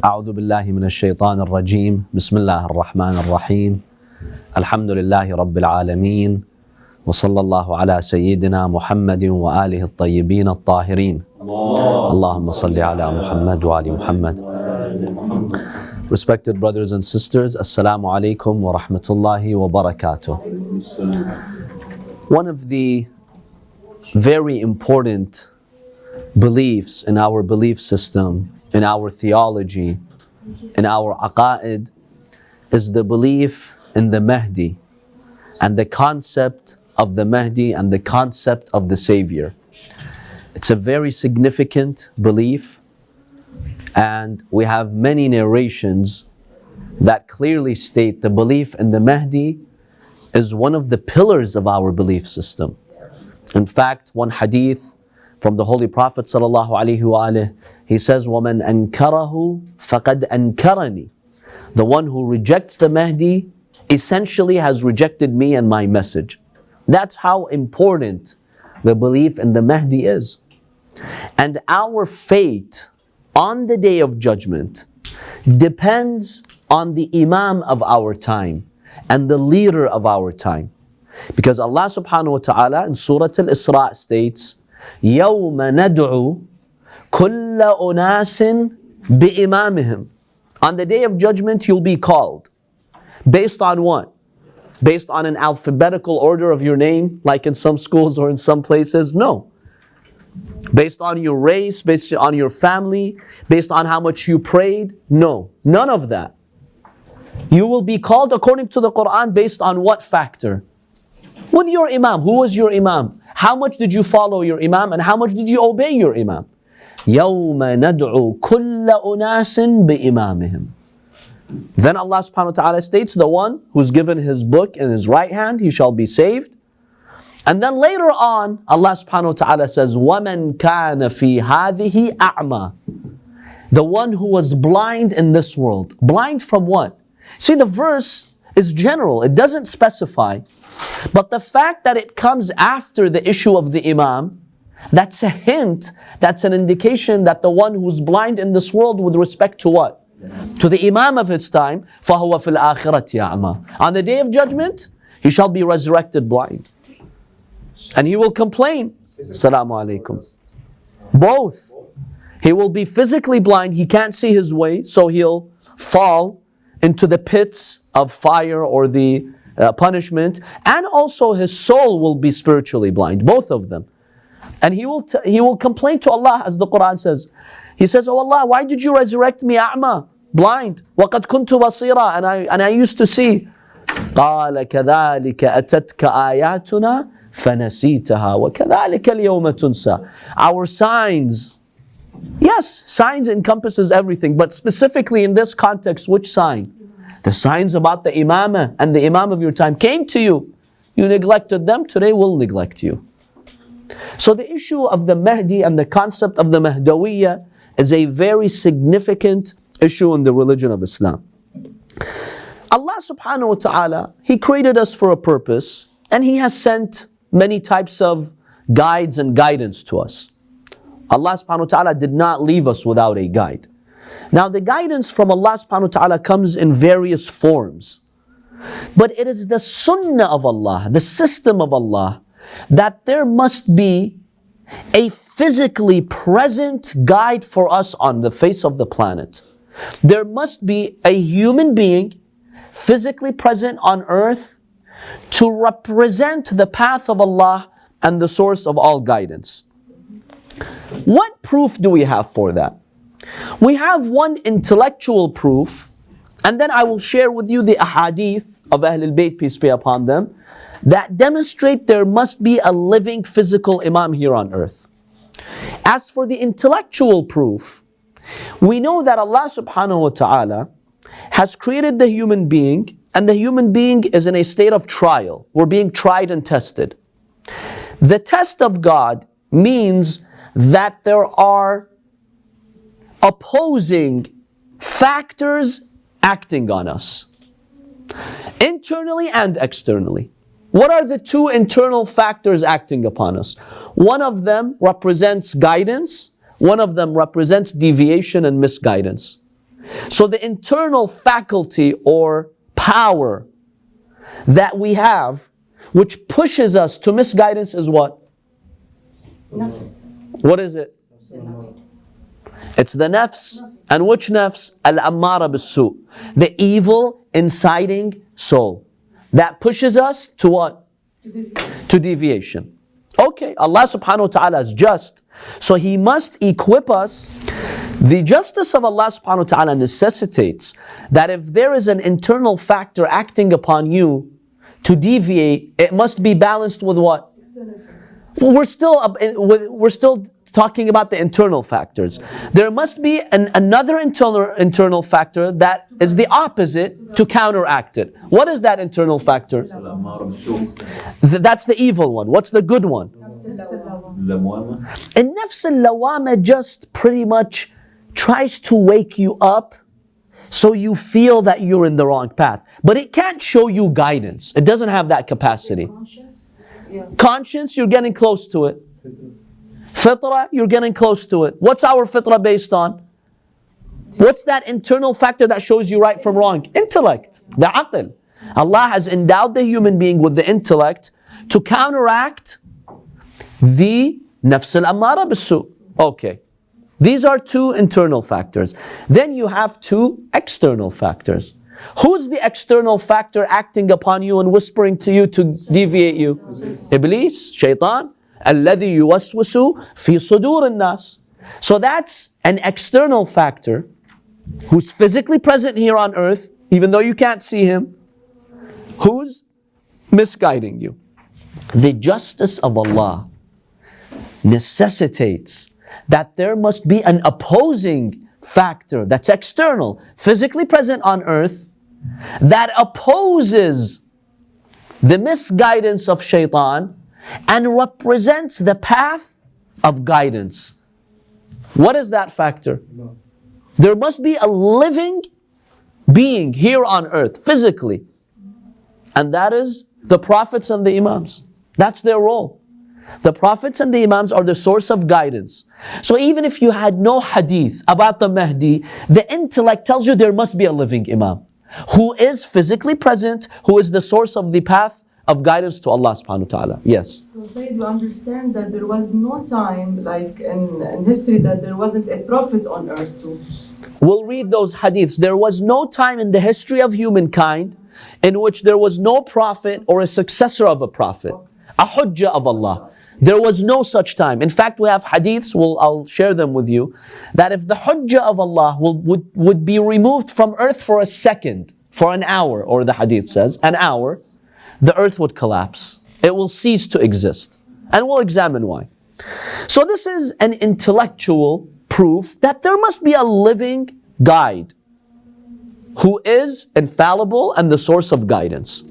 أعوذ بالله من الشيطان الرجيم بسم الله الرحمن الرحيم الحمد لله رب العالمين وصلى الله على سيدنا محمد وآله الطيبين الطاهرين اللهم صل على محمد وآل محمد. Respected brothers and sisters, Assalamu alaikum wa rahmatullahi wa barakatuh. One of the very important beliefs in our belief system, in our theology, in our aqa'id, is the belief in the Mahdi and the concept of the Mahdi and the concept of the Savior. It's a very significant belief, and we have many narrations that clearly state the belief in the Mahdi is one of the pillars of our belief system. In fact, one hadith from the Holy Prophet ﷺ, he says, وَمَنْ أَنْكَرَهُ فَقَدْ أَنْكَرَنِي. The one who rejects the Mahdi essentially has rejected me and my message. That's how important the belief in the Mahdi is. And our fate on the Day of Judgment depends on the Imam of our time and the leader of our time. Because Allah subhanahu wa ta'ala in Surah Al-Isra states, يَوْمَ نَدْعُ كُلَّ أُنَاسٍ بِإِمَامِهِمْ. On the Day of Judgment you'll be called. Based on what? Based on an alphabetical order of your name, like in some schools or in some places? No. Based on your race, based on your family, based on how much you prayed? No. None of that. You will be called according to the Quran based on what factor? With your Imam. Who was your Imam? How much did you follow your Imam and how much did you obey your Imam? يَوْمَ نَدْعُ كُلَّ أُنَاسٍ بِإِمَامِهِمْ. Then Allah subhanahu wa ta'ala states, the one who's given his book in his right hand, he shall be saved. And then later on, Allah subhanahu wa ta'ala says, وَمَنْ كَانَ فِي هَذِهِ أَعْمَى. The one who was blind in this world. Blind from what? See, the verse is general, it doesn't specify. But the fact that it comes after the issue of the Imam, that's a hint, that's an indication that the one who's blind in this world with respect to what? To the Imam of his time, فَهُوَ فِي الْآخِرَةِ أَعْمَى. On the Day of Judgment, he shall be resurrected blind. And he will complain. Assalamu alaikum. Both. He will be physically blind, he can't see his way, so he'll fall into the pits of fire or the punishment, and also his soul will be spiritually blind, both of them. And he will complain to Allah, as the Quran says. He says, "Oh Allah, why did you resurrect me a'ma, blind? وَقَدْ كُنْتُ بَصِيرًا, and I used to see." قَالَ كَذَلِكَ أَتَتْكَ آيَاتُنَا فَنَسِيتَهَا وَكَذَلِكَ الْيَوْمَ تُنْسَى. Our signs, yes, signs encompasses everything, but specifically in this context, which sign? The signs about the Imamah and the Imam of your time came to you. You neglected them, today we'll neglect you. So the issue of the Mahdi and the concept of the Mahdawiyya is a very significant issue in the religion of Islam. Allah subhanahu wa ta'ala, He created us for a purpose, and He has sent many types of guides and guidance to us. Allah subhanahu wa ta'ala did not leave us without a guide. Now the guidance from Allah subhanahu wa ta'ala comes in various forms. But it is the sunnah of Allah, the system of Allah, that there must be a physically present guide for us on the face of the planet. There must be a human being physically present on earth to represent the path of Allah and the source of all guidance. What proof do we have for that? We have one intellectual proof, and then I will share with you the ahadith of Ahlul Bayt, peace be upon them, that demonstrate there must be a living physical Imam here on earth. As for the intellectual proof, we know that Allah subhanahu wa ta'ala has created the human being, and the human being is in a state of trial. We're being tried and tested. The test of God means that there are opposing factors acting on us, internally and externally. What are the two internal factors acting upon us? One of them represents guidance, one of them represents deviation and misguidance. So the internal faculty or power that we have, which pushes us to misguidance, is what? Nafs. What is it? It's the nafs. And which nafs? Al-ammara bis-su. The evil, inciting soul. That pushes us to what? To deviation. Okay, Allah subhanahu wa ta'ala is just. So He must equip us. The justice of Allah subhanahu wa ta'ala necessitates that if there is an internal factor acting upon you to deviate, it must be balanced with what? Well, we're still talking about the internal factors. There must be another internal factor that is the opposite to counteract it. What is that internal factor? That's the evil one. What's the good one? And nafs al-lawama just pretty much tries to wake you up so you feel that you're in the wrong path. But it can't show you guidance. It doesn't have that capacity. Conscience, you're getting close to it. Fitra, you're getting close to it. What's our fitra based on? What's that internal factor that shows you right from wrong? Intellect, the aql. Allah has endowed the human being with the intellect to counteract the nafs al-ammara bis-su. Okay. These are two internal factors. Then you have two external factors. Who's the external factor acting upon you and whispering to you to deviate you? Iblis, Shaytan, الذي يوسوس في صدور الناس. So that's an external factor who's physically present here on earth, even though you can't see him, who's misguiding you. The justice of Allah necessitates that there must be an opposing factor that's external, physically present on earth, that opposes the misguidance of Shaytan and represents the path of guidance. What is that factor? There must be a living being here on earth, physically. And that is the prophets and the imams. That's their role. The prophets and the imams are the source of guidance. So even if you had no hadith about the Mahdi, the intellect tells you there must be a living imam who is physically present, who is the source of the path of guidance to Allah subhanahu wa ta'ala. Yes. So Sayed, you understand that there was no time, like in history, that there wasn't a prophet on earth too. We'll read those hadiths. There was no time in the history of humankind in which there was no prophet or a successor of a prophet, a hujjah of Allah. There was no such time. In fact, we have hadiths, I'll share them with you, that if the hujjah of Allah would be removed from earth for a second, for an hour, or the hadith says, an hour, the earth would collapse. It will cease to exist. And we'll examine why. So this is an intellectual proof that there must be a living guide who is infallible and the source of guidance.